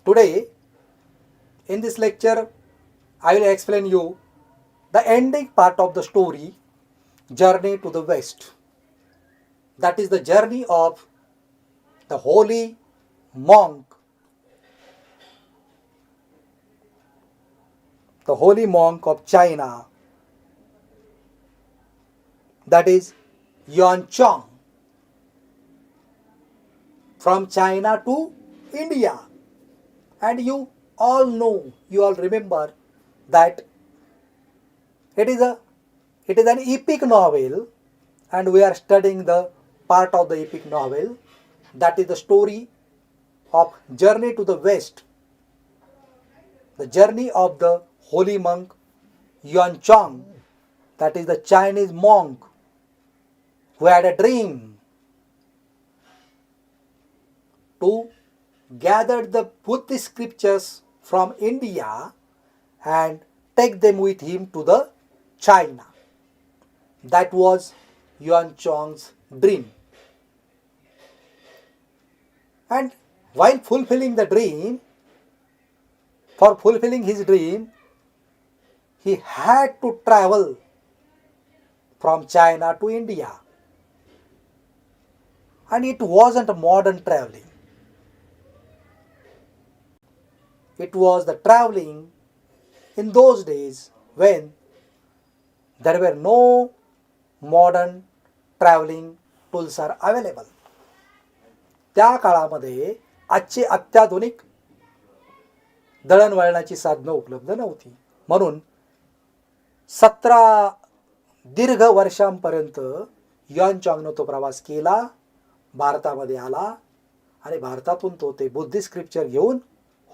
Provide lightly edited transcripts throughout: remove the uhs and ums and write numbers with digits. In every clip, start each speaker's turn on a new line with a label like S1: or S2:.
S1: Today, in this lecture, I will explain you the ending part of the story, Journey to the West. That is the journey of the holy monk, of China, that is Yuan Chong, from China to India. And you all know, you all remember that it is a it is an epic novel, and we are studying the part of the epic novel, that is the story of Journey to the West, the journey of the holy monk Yuan Chong, that is the Chinese monk who had a dream to gather the Buddhist scriptures from India and take them with him to the China. That was Yuan Chong's dream. And while fulfilling the dream, for fulfilling his dream, he had to travel from China to India. And it wasn't modern traveling. It was the traveling in those days when there were no modern traveling tools are available. त्या काळामध्ये आजची अत्याधुनिक दळणवळणाची साधनं उपलब्ध नव्हती. म्हणून 17 दीर्घ वर्षांपर्यंत युआन चॉंगनं तो प्रवास केला, भारतामध्ये आला आणि भारतातून तो ते बुद्धिस्ट स्क्रिप्चर घेऊन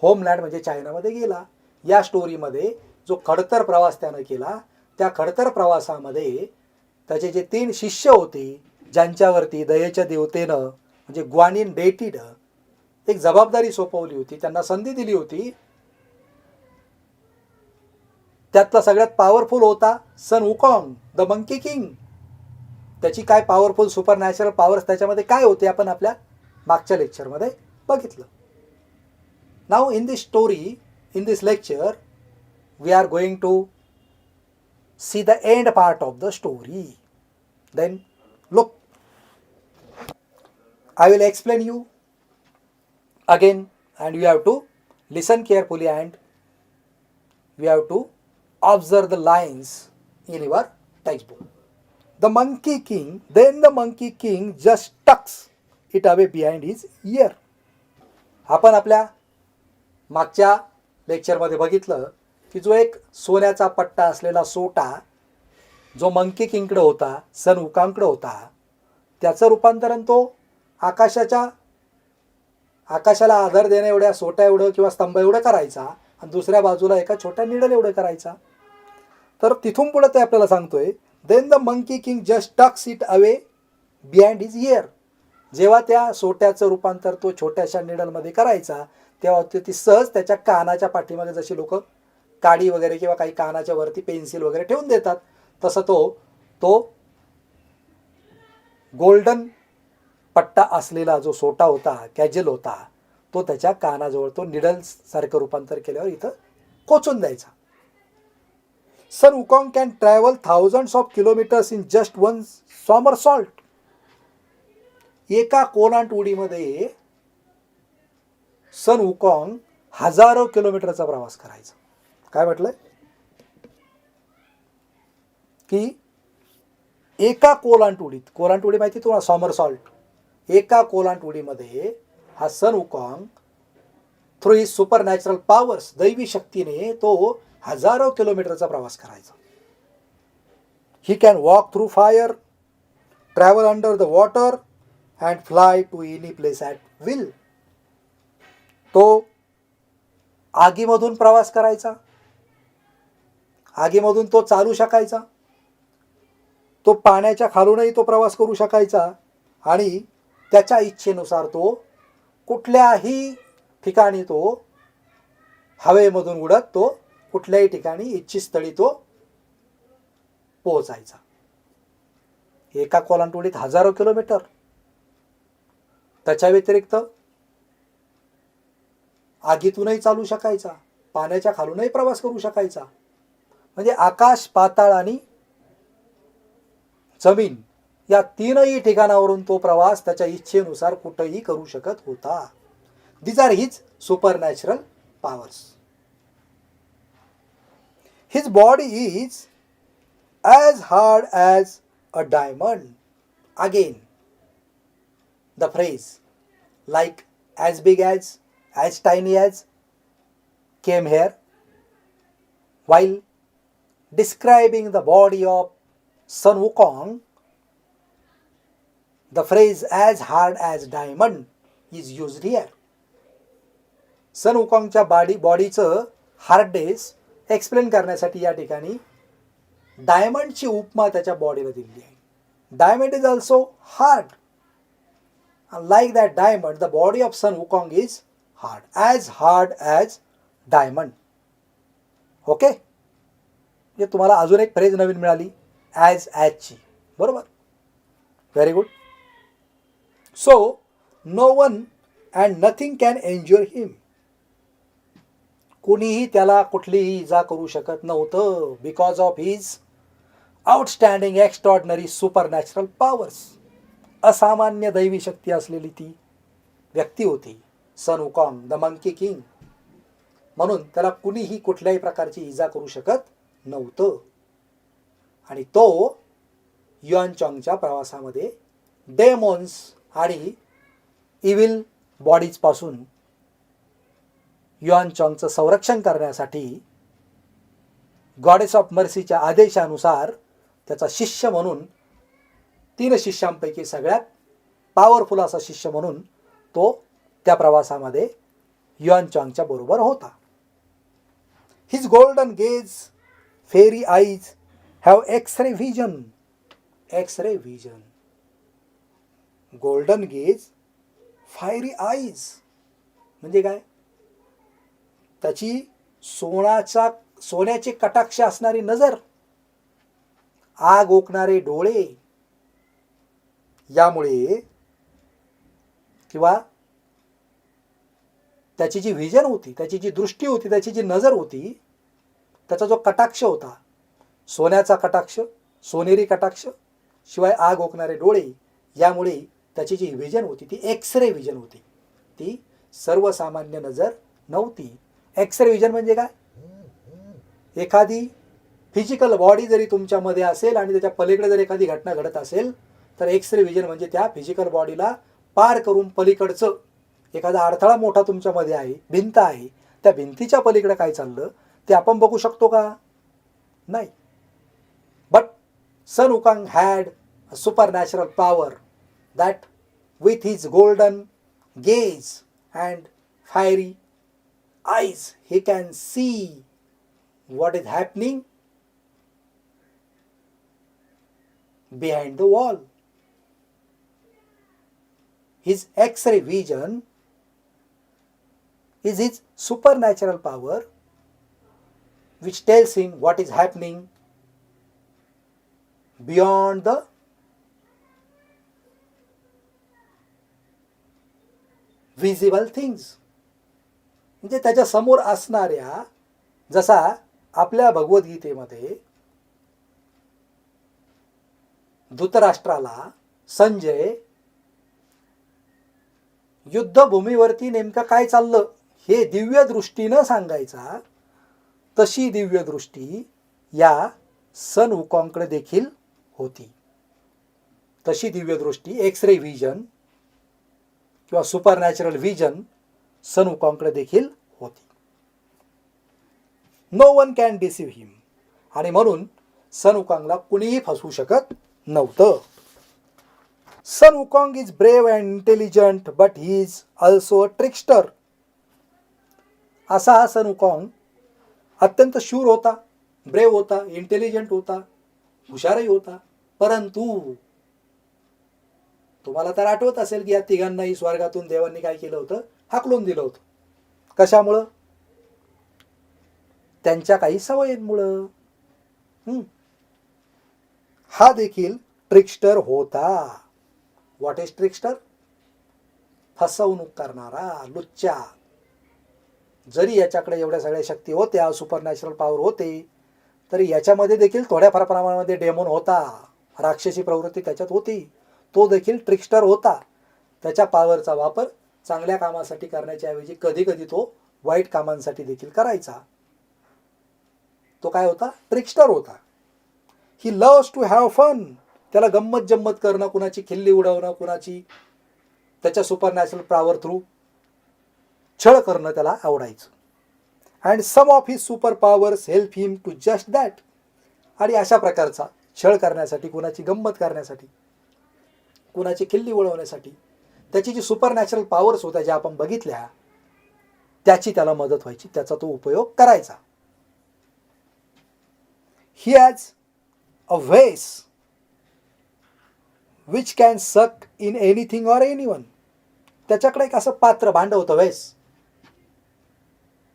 S1: होमलँड म्हणजे चायनामध्ये गेला. या स्टोरीमध्ये जो खडतर प्रवास त्यानं केला, त्या खडतर प्रवासामध्ये त्याचे जे 3 शिष्य होते, ज्यांच्यावरती दयेच्या देवतेनं म्हणजे ग्वानिन डेटीड एक जबाबदारी सोपवली होती, त्यांना संधी दिली होती. त्यातला सगळ्यात पॉवरफुल होता सन वुकॉंग, द मंकी किंग. त्याची काय पॉवरफुल सुपर नॅचरल पॉवर्स त्याच्यामध्ये काय होते आपण आपल्या मागच्या लेक्चरमध्ये बघितलं. Now in this story, in this lecture, we are going to see the end part of the story. Then look, I will explain you again, and you have to listen carefully, and we have to observe the lines in your textbook. The monkey king, then the monkey king just tucks it away behind his ear. आपण आपल्या मागच्या लेक्चरमध्ये बघितलं की जो एक सोन्याचा पट्टा असलेला सोटा जो मंकी किंगकडे होता, सन वुकांगकडे होता, त्याचं रूपांतरण तो आकाशाला आधार देण्या एवढ्या सोट्या एवढं किंवा स्तंभ एवढं करायचा आणि दुसऱ्या बाजूला एका छोट्या निडल एवढं करायचा. तर तिथून पुढे ते आपल्याला सांगतोय, then the monkey king just tucks it away behind his ear. जेव्हा त्या सोट्याचं रूपांतर तो छोट्याशा निडलमध्ये करायचा, तेव्हा ती सहज त्याच्या कानाच्या पाठीमागे, जशी लोक काडी वगैरे किंवा काही कानाच्या वरती पेन्सिल वगैरे ठेवून देतात, तसं तो गोल्डन पट्टा असलेला जो सोटा होता, कॅजल होता, तो त्याच्या कानाजवळ तो निडल्स सारखं रूपांतर केल्यावर इथं कोचून द्यायचा. Sun Wukong can travel thousands of kilometres in just one somersault. एका कोलांट उडीमध्ये सन वुकॉंग हजारो किलोमीटरचा प्रवास करायचा. काय म्हटलंय की एका कोलांट उडी माहिती तुम्हाला, सॉमरसॉल्ट. एका कोलांट उडीमध्ये हा Sun Wukong through his super natural powers, दैवी शक्तीने तो हजारो किलोमीटरचा प्रवास करायचा. He can walk through fire, travel under the water and fly to any place at will. तो आगीमधून प्रवास करायचा, आगीमधून तो चालू शकायचा, तो पाण्याच्या खालूनही तो प्रवास करू शकायचा आणि त्याच्या इच्छेनुसार तो कुठल्याही ठिकाणी तो हवेमधून उडत तो कुठल्याही ठिकाणी इच्छित स्थळी तो पोहोचायचा. एका कोलांटुडीत हजारो किलोमीटर. त्याच्या व्यतिरिक्त आगीतूनही चालू शकायचा, पाण्याच्या खालूनही प्रवास करू शकायचा. म्हणजे आकाश, पाताळ आणि जमीन या तीनही ठिकाणावरून तो प्रवास त्याच्या इच्छेनुसार कुठेही करू शकत होता. These are his supernatural powers. His body is as hard as a diamond. Again, the phrase like as big as tiny as came here while describing the body of Sun Wukong. The phrase as hard as diamond is used here. सन वुकॉंगच्या बॉडीचं hardness explain करण्यासाठी या ठिकाणी डायमंडची उपमा त्याच्या बॉडीला दिली आहे. Diamond is also hard. Like that diamond the body of Sun Wukong is hard as diamond. Okay, म्हणजे तुम्हाला अजून एक फ्रेज नवीन मिळाली ॲजची. बरोबर, very good. So no one and nothing can injure him. कोणीही त्याला कुठलीही इजा करू शकत नव्हतं because of his outstanding extraordinary supernatural powers. असामान्य दैवी शक्ती असलेली ती व्यक्ती होती Sun Wukong, the monkey king. म्हणून त्याला कुणीही कुठल्याही प्रकारची इजा करू शकत नव्हतं. आणि तो युआन चॉंगच्या प्रवासामध्ये डेमॉन्स आणि इव्हिल बॉडीजपासून युआन चॉंगचं संरक्षण करण्यासाठी गॉडेस ऑफ मर्सीच्या आदेशानुसार त्याचा शिष्य म्हणून 3 शिष्यांपैकी सगळ्यात पॉवरफुल असा शिष्य म्हणून तो त्या प्रवासामध्ये युआन चॉंगच्या बरोबर होता. His golden gaze, fiery eyes have x-ray vision. X-ray vision, golden gaze, fiery eyes म्हणजे काय? त्याची सोन्याचे कटाक्ष असणारी नजर, आग ओकणारे डोळे, यामुळे किंवा त्याची जी व्हिजन होती, त्याची जी दृष्टी होती, त्याची जी नजर होती, त्याचा जो कटाक्ष होता, सोन्याचा कटाक्ष, सोनेरी कटाक्ष, शिवाय आग ओकणारे डोळे, यामुळे त्याची जी व्हिजन होती ती एक्स-रे व्हिजन होती. ती सर्वसामान्य नजर नव्हती. एक्स-रे व्हिजन म्हणजे काय? एखादी फिजिकल बॉडी जरी तुमच्यामध्ये असेल आणि त्याच्या पलीकडे जर एखादी घटना घडत असेल तर एक्स-रे व्हिजन म्हणजे त्या फिजिकल बॉडीला पार करून पलीकडचं एखादा अडथळा मोठा तुमच्यामध्ये आहे, भिंत आहे, त्या भिंतीच्या पलीकडे काय चाललं ते आपण बघू शकतो का? नाही. But Sun Wukong had a supernatural power that with his golden gaze and fiery eyes he can see what is happening behind the wall. His X-ray vision is his supernatural power which tells him what is happening beyond the visible things. म्हणजे त्याच्या समोर असणाऱ्या, जसा आपल्या भगवद्गीतेमध्ये धृतराष्ट्राला संजय युद्धभूमीवरती नेमकं काय चाललं हे दिव्य दृष्टीनं सांगायचा, तशी दिव्य दृष्टी या सन वुकॉंगकडे देखील होती. तशी दिव्य दृष्टी एक्स-रे व्हिजन किंवा सुपरनॅचरल व्हिजन सन वुकॉंगकडे देखील होती. No one can deceive him. आणि म्हणून सन वुकॉंगला कुणीही फसवू शकत नव्हतं. Sun Wukong is brave and intelligent but he is also a trickster. असा हा सन वुकॉंग अत्यंत शूर होता, ब्रेव होता, इंटेलिजंट होता, हुशारही होता. परंतु तुम्हाला तर आठवत असेल की या तिघांनाही स्वर्गातून देवांनी काय केलं होतं? हाकलून दिलं होतं. कशामुळं? त्यांच्या काही सवयींमुळं. हा देखील ट्रिक्स्टर होता. What is trickster? फसवणूक करणारा, लुच्चा. जरी याच्याकडे एवढ्या सगळ्या शक्ती होत्या, सुपर नॅचरल पॉवर होते, तरी याच्यामध्ये देखील थोड्याफार प्रमाणामध्ये डेमोन होता, राक्षसी प्रवृत्ती त्याच्यात होती. तो देखील ट्रिक्स्टर होता. त्याच्या पॉवरचा वापर चांगल्या कामासाठी करण्याच्या ऐवजी कधी कधी तो वाईट कामांसाठी देखील करायचा. तो काय होता? ट्रिक्स्टर होता. He loves to have fun. त्याला गंमत जम्मत करणं, कुणाची खिल्ली उडवणं, कुणाची त्याच्या सुपर नॅचरल पॉवर थ्रू छळ करणं त्याला आवडायचं. And some of his super powers help him to just that. आणि अशा प्रकारचा छळ करण्यासाठी, कुणाची गंमत करण्यासाठी, कुणाची खिल्ली उडवण्यासाठी त्याची जी सुपर नॅचरल पॉवर्स होत्या ज्या आपण बघितल्या, त्याची त्याला मदत व्हायची, त्याचा तो उपयोग करायचा. He has a vase which can suck in anything or anyone. त्याच्याकडे एक असं पात्र, भांड होतं, व्हेस,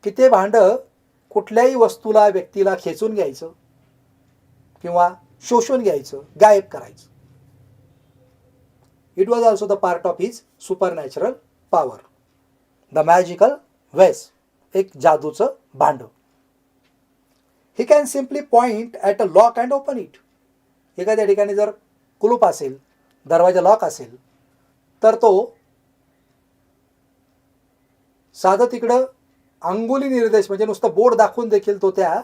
S1: की ते भांड कुठल्याही वस्तूला, व्यक्तीला खेचून घ्यायचं किंवा शोषून घ्यायचं, गायब करायचं. It was also the part of his super natural power. The magical वेस, एक जादूचं भांड. He can simply point at a lock and open it. एखाद्या ठिकाणी जर कुलूप असेल, दरवाजा लॉक असेल, तर तो साधं तिकडं अंगुली निर्देश म्हणजे नुसतं बोर्ड दाखवून देखील तो त्या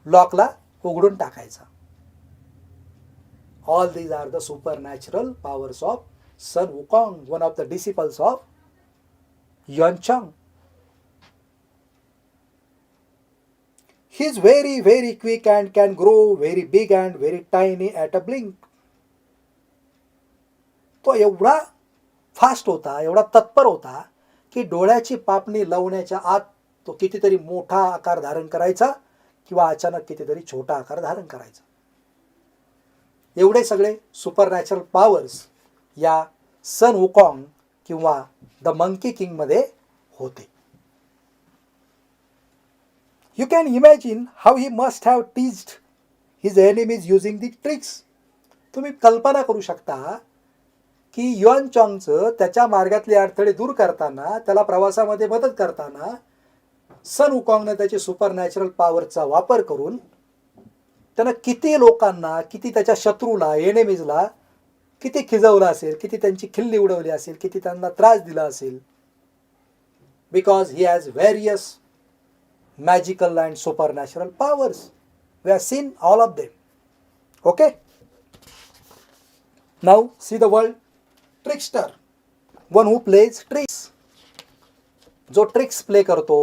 S1: लॉकला उघडून टाकायचा. All these are the super natural powers of Sun Wukong, one of the disciples of Yuen Chang. He is very, very quick and can grow very big and very tiny at a blink. तो एवढा fast होता, एवढा तत्पर होता, की डोळ्याची पापणी लावण्याच्या आत तो कितीतरी मोठा आकार धारण करायचा किंवा अचानक कितीतरी छोटा आकार धारण करायचा. एवढे सगळे सुपर नॅचरल पॉवर्स या सन वुकॉंग किंवा द मंकी किंगमध्ये होते. You can imagine how he must have teased his enemies using the tricks. तुम्ही कल्पना करू शकता की युएन चांगचं त्याच्या मार्गातले अडथळे दूर करताना, त्याला प्रवासामध्ये मदत करताना सन वुकॉंगने त्याची सुपर नॅचरल पॉवरचा वापर करून त्यानं किती लोकांना, किती त्याच्या शत्रूला, एनिमीजला किती खिजवलं असेल, किती त्यांची खिल्ली उडवली असेल, किती त्यांना त्रास दिला असेल. Because he has various magical and supernatural powers. We have seen all of them. Okay? Now see the word trickster. One who plays tricks. जो ट्रिक्स प्ले करतो,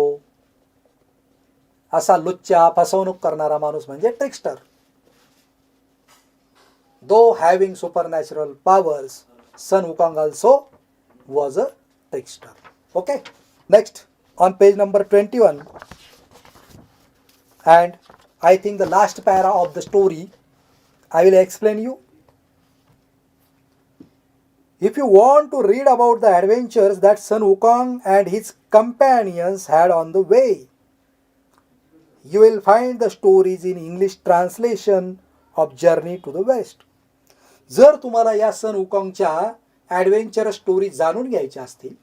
S1: असा लुच्चा, फसवणूक करणारा माणूस म्हणजे trickster. Though having supernatural powers, Sun Wukong also was a trickster. Okay? Next, on page number 21, and I think the last para of the story, I will explain you. If you want to read about the adventures that Sun Wukong and his companions had on the way, you will find the stories in English translation of Journey to the West. जर तुम्हाला या सन वुकॉंगच्या adventurous story जाणून घ्यायच्या असतील,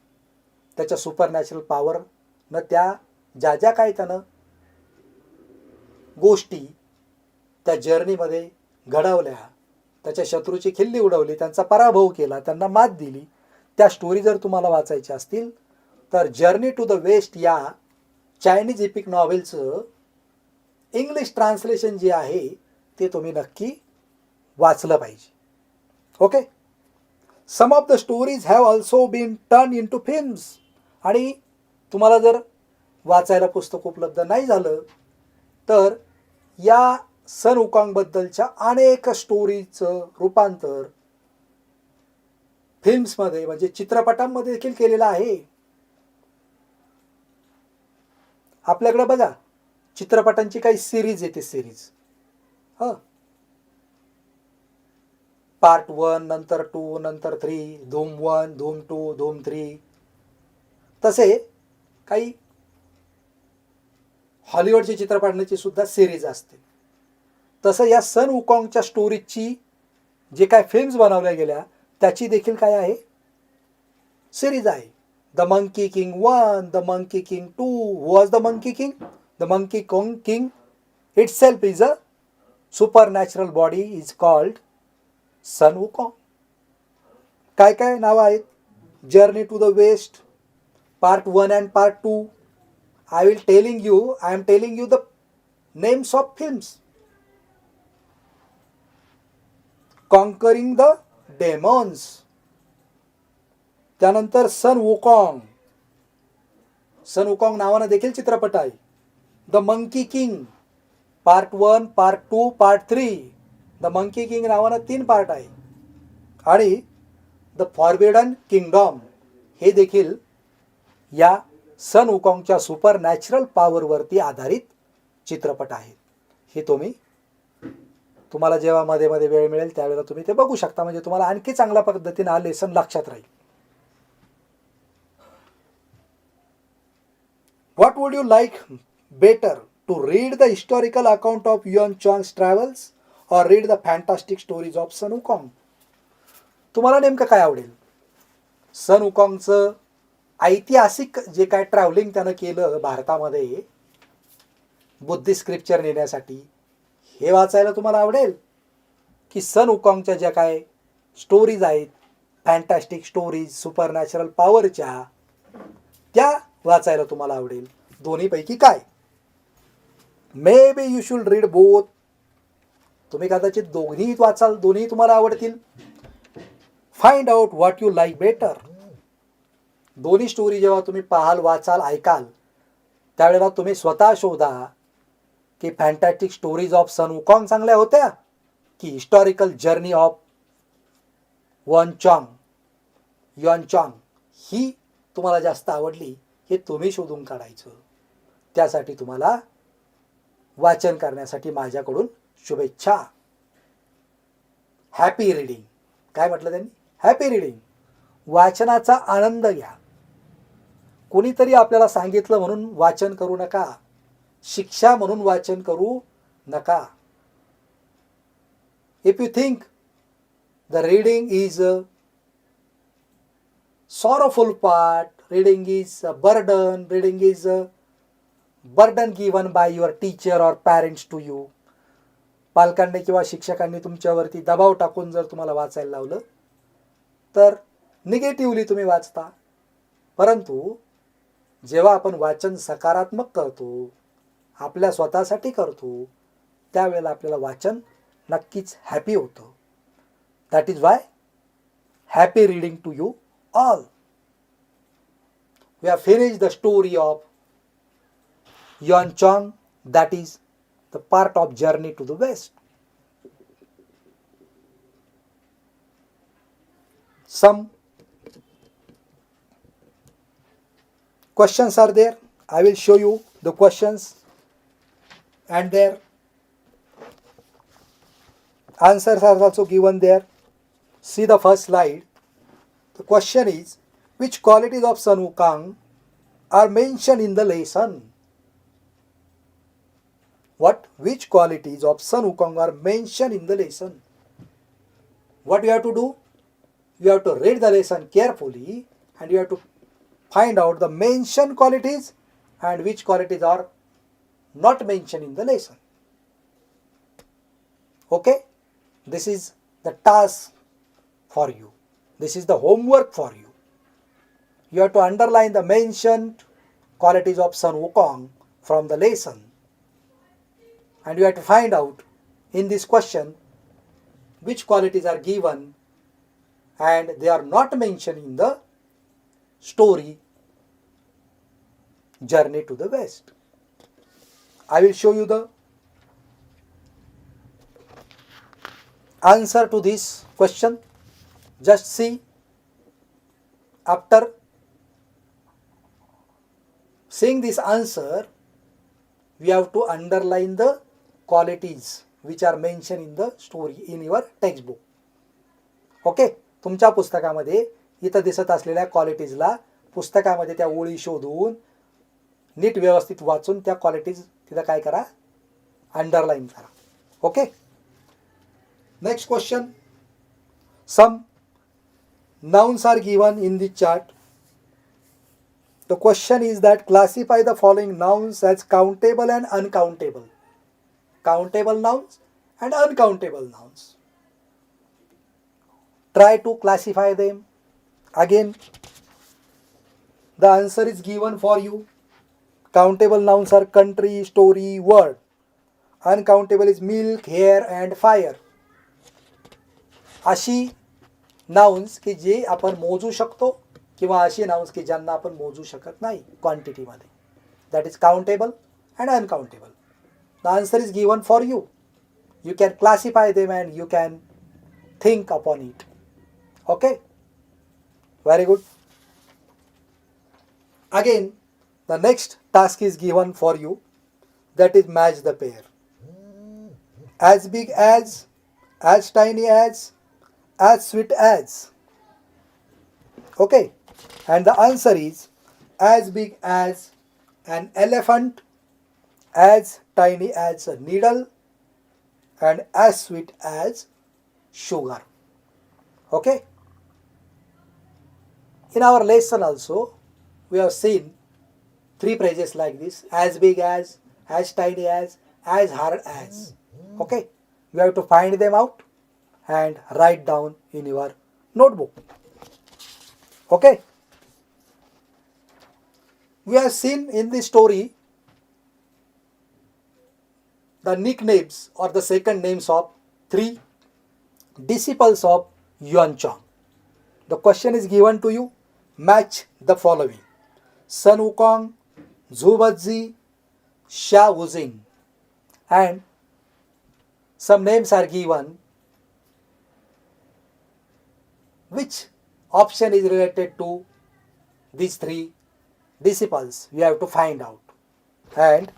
S1: त्याच्या super natural पॉवरनं त्या ज्या ज्या काय त्यानं गोष्टी त्या जर्नीमध्ये घडवल्या, त्याच्या शत्रूची खिल्ली उडवली, त्यांचा पराभव केला, त्यांना मात दिली, त्या स्टोरी जर तुम्हाला वाचायच्या असतील तर जर्नी टू द वेस्ट या चायनीज इपिक नॉव्हेलचं इंग्लिश ट्रान्सलेशन जे आहे ते तुम्ही नक्की वाचलं पाहिजे. Okay. Some of the stories have also been turn in to films. आणि तुम्हाला जर वाचायला पुस्तक उपलब्ध नाही झालं तर या सन वुकॉंगबद्दलच्या अनेक स्टोरीचं रूपांतर फिल्म्समध्ये म्हणजे चित्रपटांमध्ये देखील केलेलं आहे. आपल्याकडे बघा चित्रपटांची काही सिरीज येते, सिरीज पार्ट 1 नंतर 2 नंतर 3, धूम 1, धूम 2, धूम 3, तसे काही हॉलिवूडच्या चित्रपटांची सुद्धा सिरीज असते. तसं या सन वुकॉंगच्या स्टोरीजची जे काय फिल्म्स बनवल्या गेल्या त्याची देखील काय आहे, सिरीज आहे. The Monkey King 1, the Monkey King 2. Who was the Monkey King? The Monkey King itself is a supernatural body, is called Sun Wukong. काय काय नावं आहेत? Journey to the West, part 1 and part 2. I am telling you the names of films. Conquering the Demons. त्यानंतर सन वुकॉंग. सन वुकॉंग नावानं देखील चित्रपट आहे. The monkey king part 1, part 2, part 3. The monkey king नावानं 3 पार्ट आहे. आणि द फॉरबिडन किंगडम हे देखील या सन वुकॉंगच्या सुपर नॅचरल पॉवरवरती आधारित चित्रपट आहेत. हे तुम्हाला जेव्हा मध्ये मध्ये वेळ मिळेल त्यावेळेला तुम्ही ते बघू शकता, म्हणजे तुम्हाला आणखी चांगल्या पद्धतीने हा लेसन लक्षात राहील. What would you like better, to read the historical account of Yuan Chang's travels or read the fantastic stories of Sun Wukong? तुम्हाला नेमकं काय आवडेल? सन वुकॉंगचं ऐतिहासिक जे काय ट्रॅव्हलिंग त्यानं केलं भारतामध्ये बुद्धिस्ट स्क्रिप्चर नेण्यासाठी, हे वाचायला तुम्हाला आवडेल? की सन वुकॉंगच्या ज्या काय स्टोरीज आहेत, फॅन्टॅस्टिक स्टोरीज सुपरनॅचरल पॉवरच्या, त्या वाचायला तुम्हाला आवडेल? दोन्हीपैकी काय? May be you should read both. तुम्ही कदाचित दोन्ही वाचाल, दोन्ही तुम्हाला आवडतील. Find out what you like better. दोन्ही स्टोरी जेव्हा तुम्ही पाहाल, वाचाल, ऐकाल, त्यावेळेला तुम्ही स्वतः शोधा की fantastic stories of Sun Wukong चांगल्या होत्या की हिस्टॉरिकल जर्नी ऑफ युआन चांग ही तुम्हाला जास्त आवडली. हे तुम्ही शोधून काढायचं. त्यासाठी तुम्हाला वाचन करण्यासाठी माझ्याकडून शुभेच्छा. Happy reading. काय म्हटलं त्यांनी? Happy reading. वाचनाचा आनंद घ्या. कोणीतरी आपल्याला सांगितलं म्हणून वाचन करू नका. शिक्षा म्हणून वाचन करू नका. If you think the reading is a sorrowful part, reading is a burden, reading is a burden given by your teacher or parents to you. पालकांनी किंवा शिक्षकांनी तुमच्यावरती दबाव टाकून जर तुम्हाला वाचायला लावलं तर निगेटिव्हली तुम्ही वाचता. परंतु जेव्हा आपण वाचन सकारात्मक करतो, आपल्या स्वतःसाठी करतो, त्यावेळेला आपल्याला वाचन नक्कीच हॅपी होतं. That is why happy reading to you all. We have finished the story of Yuan Chang, that is the part of journey to the west. Some questions are there. I will show you the questions and their answers are also given there. See the first slide. The question is, which qualities of Sun Wukong are mentioned in the lesson? What? Which qualities of Sun Wukong are mentioned in the lesson? What you have to do? You have to read the lesson carefully and you have to find out the mentioned qualities and which qualities are not mentioned in the lesson. Okay? This is the task for you. This is the homework for you. You have to underline the mentioned qualities of Sun Wukong from the lesson. And you have to find out in this question which qualities are given and they are not mentioned in the story Journey to the West. I will show you the answer to this question. Just see. After seeing this answer, we have to underline the qualities which are mentioned in the story in your textbook. Okay? तुमच्या पुस्तकामध्ये इथं दिसत असलेल्या क्वालिटीजला पुस्तकामध्ये त्या ओळी शोधून नीट व्यवस्थित वाचून त्या क्वालिटीज तिथं काय करा? अंडरलाइन करा. Okay? Next question. Some nouns are given in the chart. The question is that classify the following nouns as countable and uncountable. Countable nouns and uncountable nouns. Try to classify them. Again, the answer is given for you. Countable nouns are country, story, word. Uncountable is milk, hair and fire. अशी nouns की जे आपण मोजू शकतो किंवा अशी nouns की ज्यांना आपण मोजू शकत नाही क्वांटिटीमध्ये. That is countable and uncountable. The answer is given for you. You can classify them and you can think upon it. Okay? Very good. Again, the next task is given for you. That is match the pair. As big as tiny as sweet as. Okay? And the answer is as big as an elephant, as tiny as a needle, and as sweet as sugar. Okay? In our lesson also, we have seen three phrases like this: as big as tiny as hard as. Okay? You have to find them out and write down in your notebook. Okay? We have seen in the story the nicknames or the second names of three disciples of Yuan Chang. The question is given to you. Match the following: Sun Wukong, Zhu Bazi, Xia Wuzing. And some names are given. Which option is related to these three disciples? You have to find out. And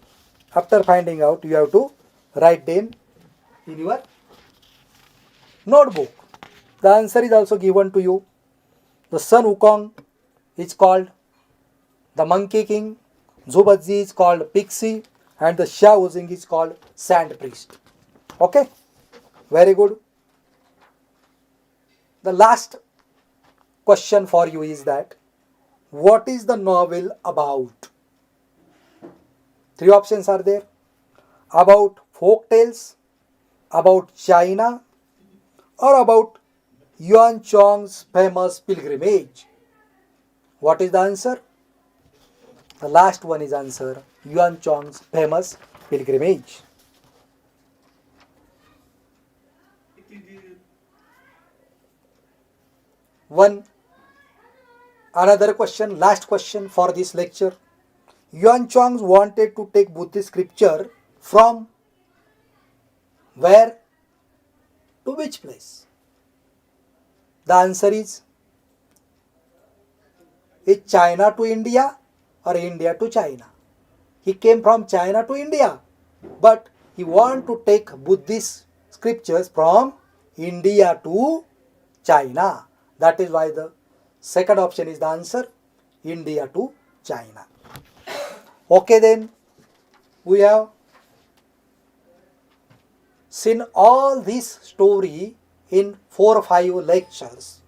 S1: after finding out, you have to write them in your notebook. The answer is also given to you. The Sun Wukong is called the Monkey King, Zhu Bazi is called Pixie, and the Xia Wuzing is called Sand Priest. Okay? Very good. The last question for you is that what is the novel about? Three options are there: about folk tales, about China, or about Yuan Chang's famous pilgrimage. What is the answer? The last one is answer: Yuan Chang's famous pilgrimage. Another question, last question for this lecture. Yuan Chang wanted to take Buddhist scripture from where to which place? The answer is China to India or India to China? He came from China to India, but he want to take Buddhist scriptures from India to China. That is why the second option is the answer: India to China. Okay, then we have seen all this story in 4 or 5 lectures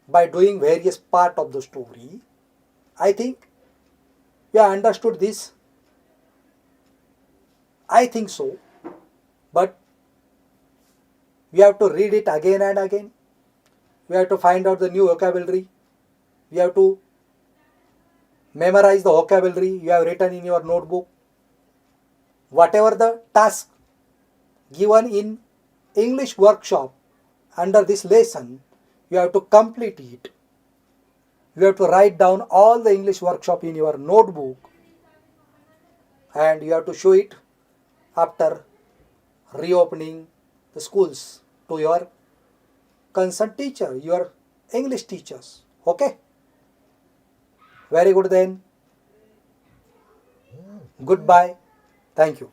S1: by doing various part of the story. I think you have understood this. I think so. But we have to read it again and again. We have to find out the new vocabulary. We have to memorize the vocabulary you have written in your notebook. Whatever the task given in English workshop under this lesson, you have to complete it. You have to write down all the English workshop in your notebook, and you have to show it after reopening the schools to your concerned teacher, your English teachers. Okay? Very good then. Goodbye. Thank you.